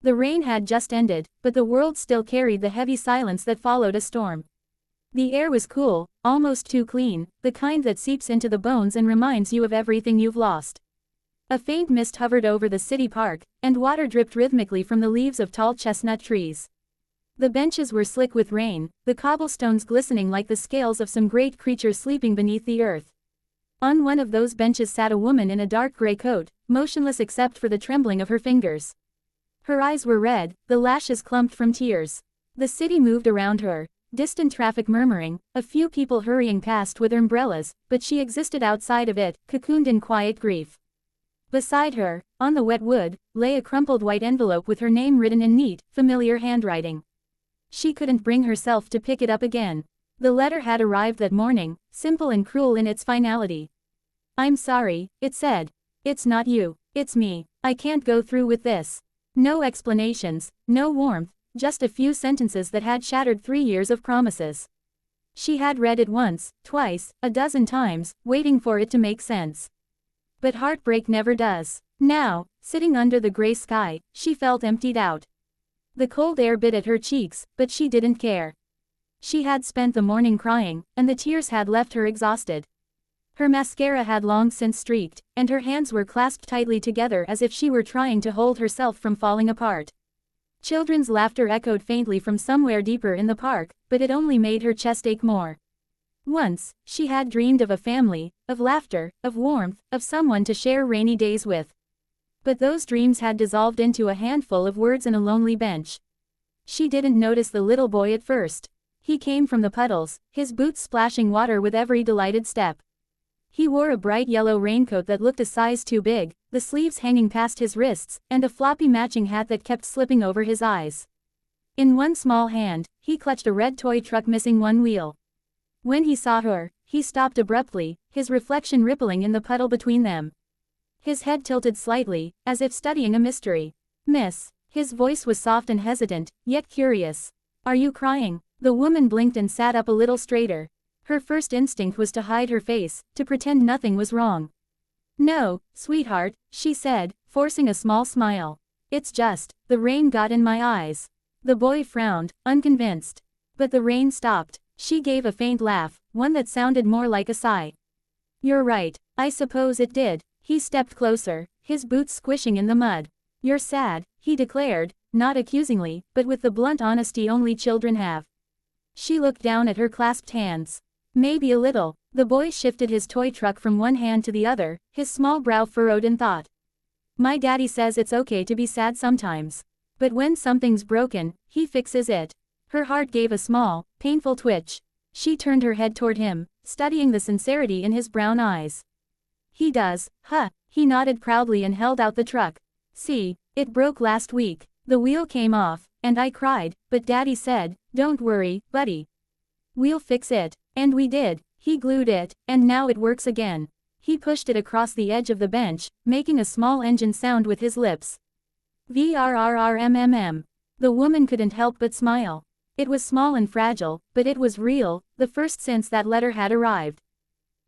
The rain had just ended, but the world still carried the heavy silence that followed a storm. The air was cool, almost too clean, the kind that seeps into the bones and reminds you of everything you've lost. A faint mist hovered over the city park, and water dripped rhythmically from the leaves of tall chestnut trees. The benches were slick with rain, the cobblestones glistening like the scales of some great creature sleeping beneath the earth. On one of those benches sat a woman in a dark gray coat, motionless except for the trembling of her fingers. Her eyes were red, the lashes clumped from tears. The city moved around her, distant traffic murmuring, a few people hurrying past with umbrellas, but she existed outside of it, cocooned in quiet grief. Beside her, on the wet wood, lay a crumpled white envelope with her name written in neat, familiar handwriting. She couldn't bring herself to pick it up again. The letter had arrived that morning, simple and cruel in its finality. "I'm sorry," it said. "It's not you, it's me. I can't go through with this." No explanations, no warmth, just a few sentences that had shattered 3 years of promises. She had read it once, twice, a dozen times, waiting for it to make sense. But heartbreak never does. Now, sitting under the gray sky, she felt emptied out. The cold air bit at her cheeks, but she didn't care. She had spent the morning crying, and the tears had left her exhausted. Her mascara had long since streaked, and her hands were clasped tightly together as if she were trying to hold herself from falling apart. Children's laughter echoed faintly from somewhere deeper in the park, but it only made her chest ache more. Once, she had dreamed of a family, of laughter, of warmth, of someone to share rainy days with. But those dreams had dissolved into a handful of words and a lonely bench. She didn't notice the little boy at first. He came from the puddles, his boots splashing water with every delighted step. He wore a bright yellow raincoat that looked a size too big, the sleeves hanging past his wrists, and a floppy matching hat that kept slipping over his eyes. In one small hand, he clutched a red toy truck missing one wheel. When he saw her, he stopped abruptly, his reflection rippling in the puddle between them. His head tilted slightly, as if studying a mystery. "Miss." His voice was soft and hesitant, yet curious. "Are you crying?" The woman blinked and sat up a little straighter. Her first instinct was to hide her face, to pretend nothing was wrong. "No, sweetheart," she said, forcing a small smile. "It's just, the rain got in my eyes." The boy frowned, unconvinced. But the rain stopped. She gave a faint laugh, one that sounded more like a sigh. "You're right, I suppose it did." He stepped closer, his boots squishing in the mud. "You're sad," he declared, not accusingly, but with the blunt honesty only children have. She looked down at her clasped hands. "Maybe a little." The boy shifted his toy truck from one hand to the other, his small brow furrowed in thought. "My daddy says it's okay to be sad sometimes. But when something's broken, he fixes it." Her heart gave a small, painful twitch. She turned her head toward him, studying the sincerity in his brown eyes. "He does, huh?" He nodded proudly and held out the truck. "See, it broke last week. The wheel came off, and I cried, but Daddy said, 'Don't worry, buddy. We'll fix it.' And we did. He glued it, and now it works again." He pushed it across the edge of the bench, making a small engine sound with his lips. "Vrrrmmm." The woman couldn't help but smile. It was small and fragile, but it was real, the first since that letter had arrived.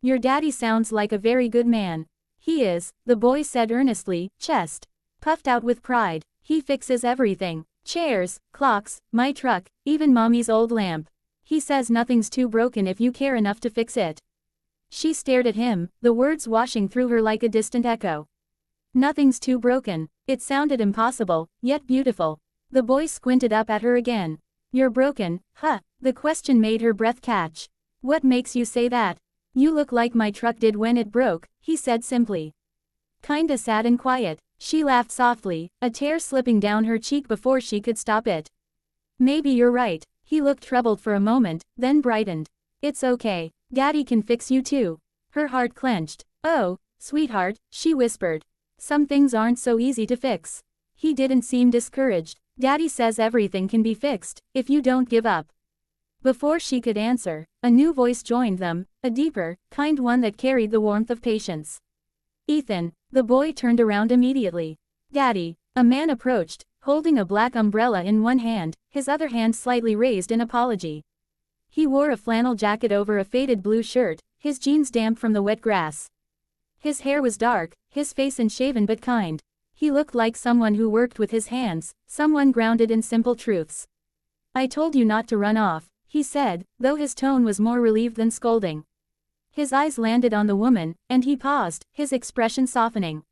"Your daddy sounds like a very good man." "He is," the boy said earnestly, chest puffed out with pride. "He fixes everything. Chairs, clocks, my truck, even mommy's old lamp. He says nothing's too broken if you care enough to fix it." She stared at him, the words washing through her like a distant echo. "Nothing's too broken." It sounded impossible, yet beautiful. The boy squinted up at her again. "You're broken, huh?" The question made her breath catch. "What makes you say that?" "You look like my truck did when it broke," he said simply. "Kinda sad and quiet." She laughed softly, a tear slipping down her cheek before she could stop it. "Maybe you're right." He looked troubled for a moment, then brightened. "It's okay. Daddy can fix you too." Her heart clenched. "Oh, sweetheart," she whispered. "Some things aren't so easy to fix." He didn't seem discouraged. "Daddy says everything can be fixed, if you don't give up." Before she could answer, a new voice joined them, a deeper, kind one that carried the warmth of patience. "Ethan." The boy turned around immediately. "Daddy." A man approached, holding a black umbrella in one hand, his other hand slightly raised in apology. He wore a flannel jacket over a faded blue shirt, his jeans damp from the wet grass. His hair was dark, his face unshaven but kind. He looked like someone who worked with his hands, someone grounded in simple truths. "I told you not to run off," he said, though his tone was more relieved than scolding. His eyes landed on the woman, and he paused, his expression softening.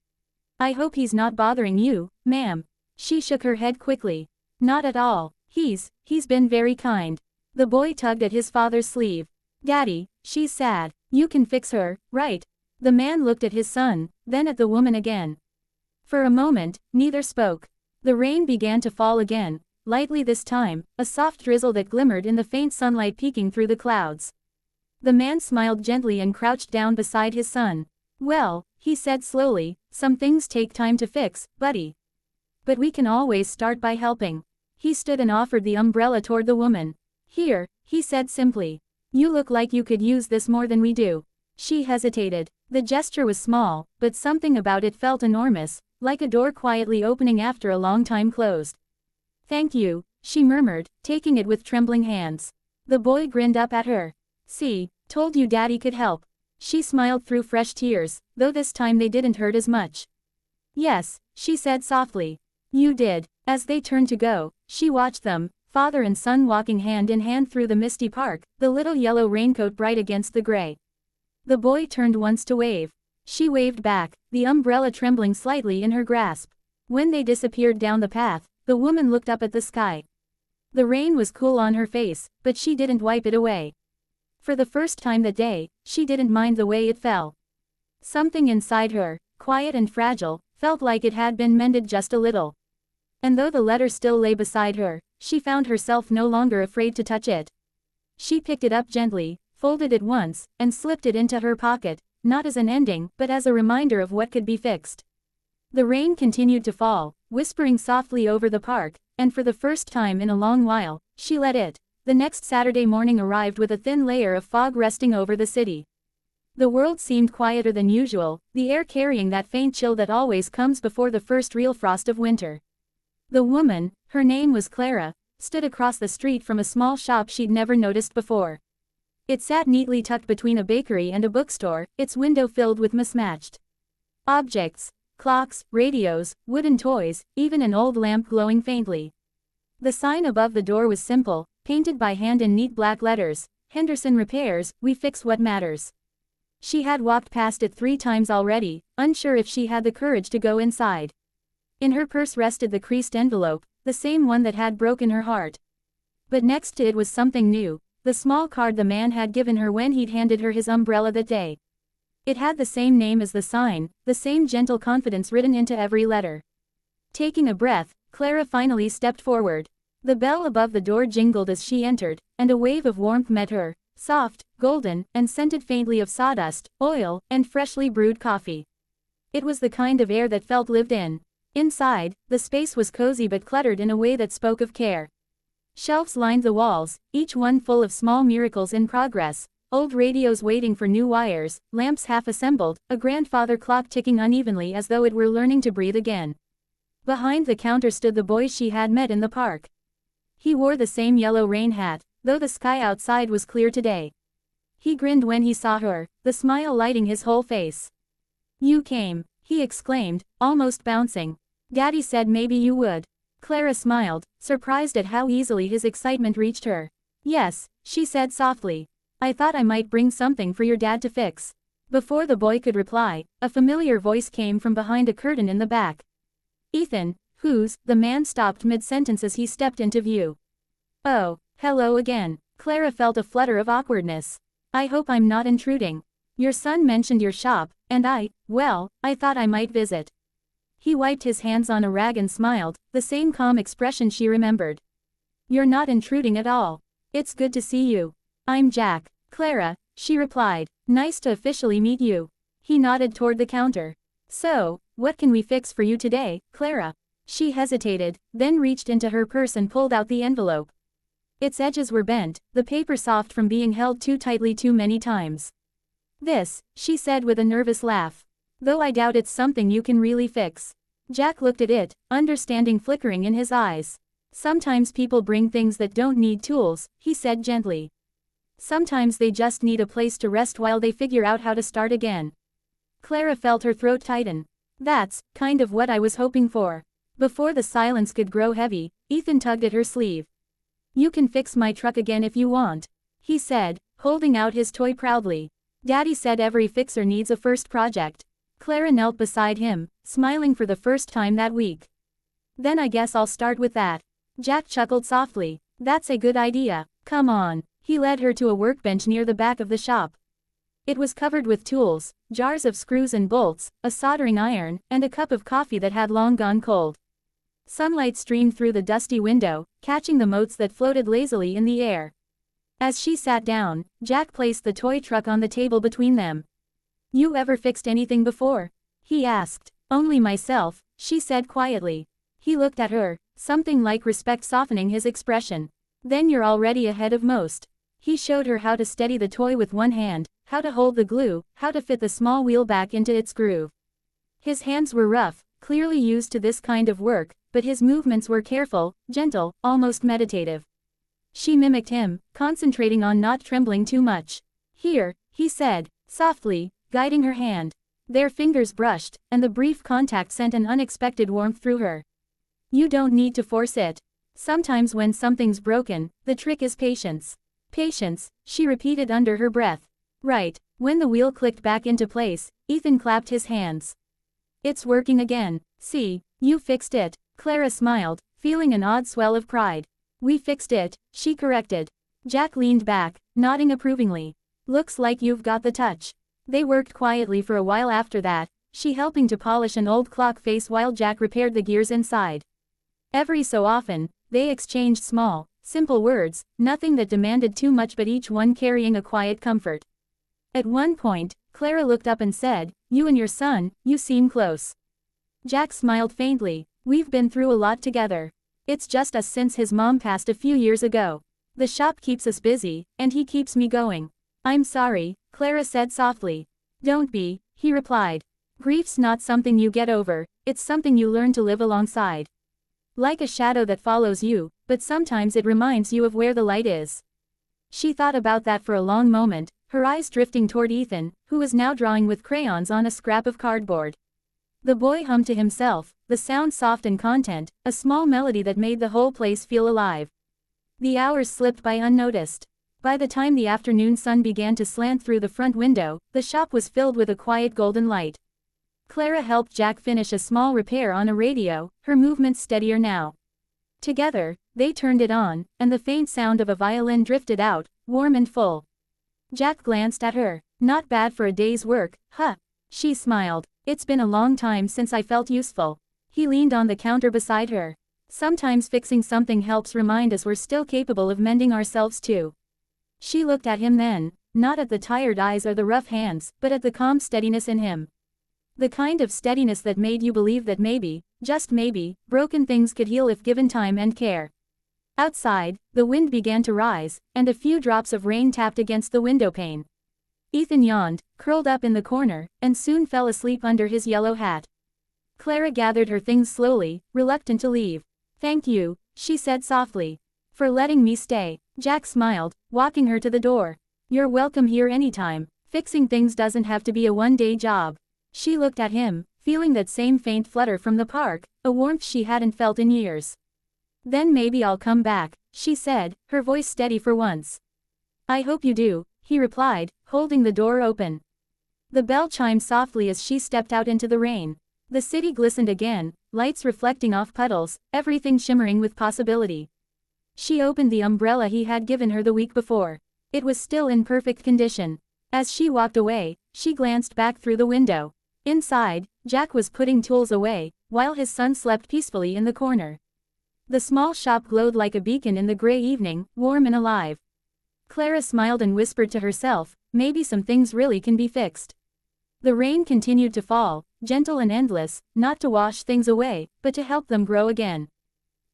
"I hope he's not bothering you, ma'am." She shook her head quickly. "Not at all. He's been very kind." The boy tugged at his father's sleeve. "Daddy, she's sad. You can fix her, right?" The man looked at his son, then at the woman again. For a moment, neither spoke. The rain began to fall again, lightly this time, a soft drizzle that glimmered in the faint sunlight peeking through the clouds. The man smiled gently and crouched down beside his son. "Well," he said slowly, "some things take time to fix, buddy. But we can always start by helping." He stood and offered the umbrella toward the woman. "Here," he said simply. "You look like you could use this more than we do." She hesitated. The gesture was small, but something about it felt enormous, like a door quietly opening after a long time closed. "Thank you," she murmured, taking it with trembling hands. The boy grinned up at her. "See, told you Daddy could help." She smiled through fresh tears, though this time they didn't hurt as much. "Yes," she said softly. "You did." As they turned to go, she watched them, father and son walking hand in hand through the misty park, the little yellow raincoat bright against the gray. The boy turned once to wave. She waved back, the umbrella trembling slightly in her grasp. When they disappeared down the path, the woman looked up at the sky. The rain was cool on her face, but she didn't wipe it away. For the first time that day, she didn't mind the way it fell. Something inside her, quiet and fragile, felt like it had been mended just a little. And though the letter still lay beside her, she found herself no longer afraid to touch it. She picked it up gently, folded it once, and slipped it into her pocket, not as an ending, but as a reminder of what could be fixed. The rain continued to fall, whispering softly over the park, and for the first time in a long while, she let it. The next Saturday morning arrived with a thin layer of fog resting over the city. The world seemed quieter than usual, the air carrying that faint chill that always comes before the first real frost of winter. The woman, her name was Clara, stood across the street from a small shop she'd never noticed before. It sat neatly tucked between a bakery and a bookstore, its window filled with mismatched objects, clocks, radios, wooden toys, even an old lamp glowing faintly. The sign above the door was simple, painted by hand in neat black letters, "Henderson Repairs, we fix what matters." She had walked past it 3 times already, unsure if she had the courage to go inside. In her purse rested the creased envelope, the same one that had broken her heart. But next to it was something new, the small card the man had given her when he'd handed her his umbrella that day. It had the same name as the sign, the same gentle confidence written into every letter. Taking a breath, Clara finally stepped forward. The bell above the door jingled as she entered, and a wave of warmth met her, soft, golden, and scented faintly of sawdust, oil, and freshly brewed coffee. It was the kind of air that felt lived in. Inside, the space was cozy but cluttered in a way that spoke of care. Shelves lined the walls, each one full of small miracles in progress, old radios waiting for new wires, lamps half assembled, a grandfather clock ticking unevenly as though it were learning to breathe again. Behind the counter stood the boy she had met in the park. He wore the same yellow rain hat, though the sky outside was clear today. He grinned when he saw her, the smile lighting his whole face. "You came," he exclaimed, almost bouncing. "Daddy said maybe you would." Clara smiled, surprised at how easily his excitement reached her. "Yes," she said softly. "I thought I might bring something for your dad to fix." Before the boy could reply, a familiar voice came from behind a curtain in the back. "Ethan, who's?" The man stopped mid-sentence as he stepped into view. "Oh, hello again." Clara felt a flutter of awkwardness. "I hope I'm not intruding. Your son mentioned your shop, and I thought I might visit." He wiped his hands on a rag and smiled, the same calm expression she remembered. "You're not intruding at all. It's good to see you." "I'm Jack, Clara," she replied. "Nice to officially meet you." He nodded toward the counter. "So, what can we fix for you today, Clara?" She hesitated, then reached into her purse and pulled out the envelope. Its edges were bent, the paper soft from being held too tightly too many times. "This," she said with a nervous laugh. "Though I doubt it's something you can really fix." Jack looked at it, understanding flickering in his eyes. "Sometimes people bring things that don't need tools," he said gently. "Sometimes they just need a place to rest while they figure out how to start again." Clara felt her throat tighten. That's kind of what I was hoping for. Before the silence could grow heavy, Ethan tugged at her sleeve. You can fix my truck again if you want, he said, holding out his toy proudly. Daddy said every fixer needs a first project. Clara knelt beside him, smiling for the first time that week. Then I guess I'll start with that. Jack chuckled softly. That's a good idea. Come on. He led her to a workbench near the back of the shop. It was covered with tools, jars of screws and bolts, a soldering iron, and a cup of coffee that had long gone cold. Sunlight streamed through the dusty window, catching the motes that floated lazily in the air. As she sat down, Jack placed the toy truck on the table between them. You ever fixed anything before? He asked. Only myself, she said quietly. He looked at her, something like respect softening his expression. Then you're already ahead of most. He showed her how to steady the toy with one hand, how to hold the glue, how to fit the small wheel back into its groove. His hands were rough, clearly used to this kind of work, but his movements were careful, gentle, almost meditative. She mimicked him, concentrating on not trembling too much. Here, he said, softly, guiding her hand. Their fingers brushed, and the brief contact sent an unexpected warmth through her. You don't need to force it. Sometimes when something's broken, the trick is patience. Patience, she repeated under her breath. Right. When the wheel clicked back into place, Ethan clapped his hands. It's working again. See, you fixed it. Clara smiled, feeling an odd swell of pride. We fixed it, she corrected. Jack leaned back, nodding approvingly. Looks like you've got the touch. They worked quietly for a while after that, she helping to polish an old clock face while Jack repaired the gears inside. Every so often, they exchanged small, simple words, nothing that demanded too much but each one carrying a quiet comfort. At one point, Clara looked up and said, You and your son, you seem close. Jack smiled faintly. We've been through a lot together. It's just us since his mom passed a few years ago. The shop keeps us busy, and he keeps me going. I'm sorry, Clara said softly. Don't be, he replied. Grief's not something you get over, it's something you learn to live alongside. Like a shadow that follows you, but sometimes it reminds you of where the light is. She thought about that for a long moment, her eyes drifting toward Ethan, who was now drawing with crayons on a scrap of cardboard. The boy hummed to himself, the sound soft and content, a small melody that made the whole place feel alive. The hours slipped by unnoticed. By the time the afternoon sun began to slant through the front window, the shop was filled with a quiet golden light. Clara helped Jack finish a small repair on a radio, her movements steadier now. Together, they turned it on, and the faint sound of a violin drifted out, warm and full. Jack glanced at her. Not bad for a day's work, huh? She smiled. It's been a long time since I felt useful. He leaned on the counter beside her. Sometimes fixing something helps remind us we're still capable of mending ourselves too. She looked at him then, not at the tired eyes or the rough hands, but at the calm steadiness in him. The kind of steadiness that made you believe that maybe, just maybe, broken things could heal if given time and care. Outside, the wind began to rise, and a few drops of rain tapped against the window pane. Ethan yawned, curled up in the corner, and soon fell asleep under his yellow hat. Clara gathered her things slowly, reluctant to leave. Thank you, she said softly. For letting me stay. Jack smiled, walking her to the door. You're welcome here anytime. Fixing things doesn't have to be a one-day job. She looked at him, feeling that same faint flutter from the park, a warmth she hadn't felt in years. Then maybe I'll come back, she said, her voice steady for once. I hope you do, he replied, holding the door open. The bell chimed softly as she stepped out into the rain. The city glistened again, lights reflecting off puddles, everything shimmering with possibility. She opened the umbrella he had given her the week before. It was still in perfect condition. As she walked away, she glanced back through the window. Inside, Jack was putting tools away, while his son slept peacefully in the corner. The small shop glowed like a beacon in the gray evening, warm and alive. Clara smiled and whispered to herself, maybe some things really can be fixed. The rain continued to fall, gentle and endless, not to wash things away, but to help them grow again.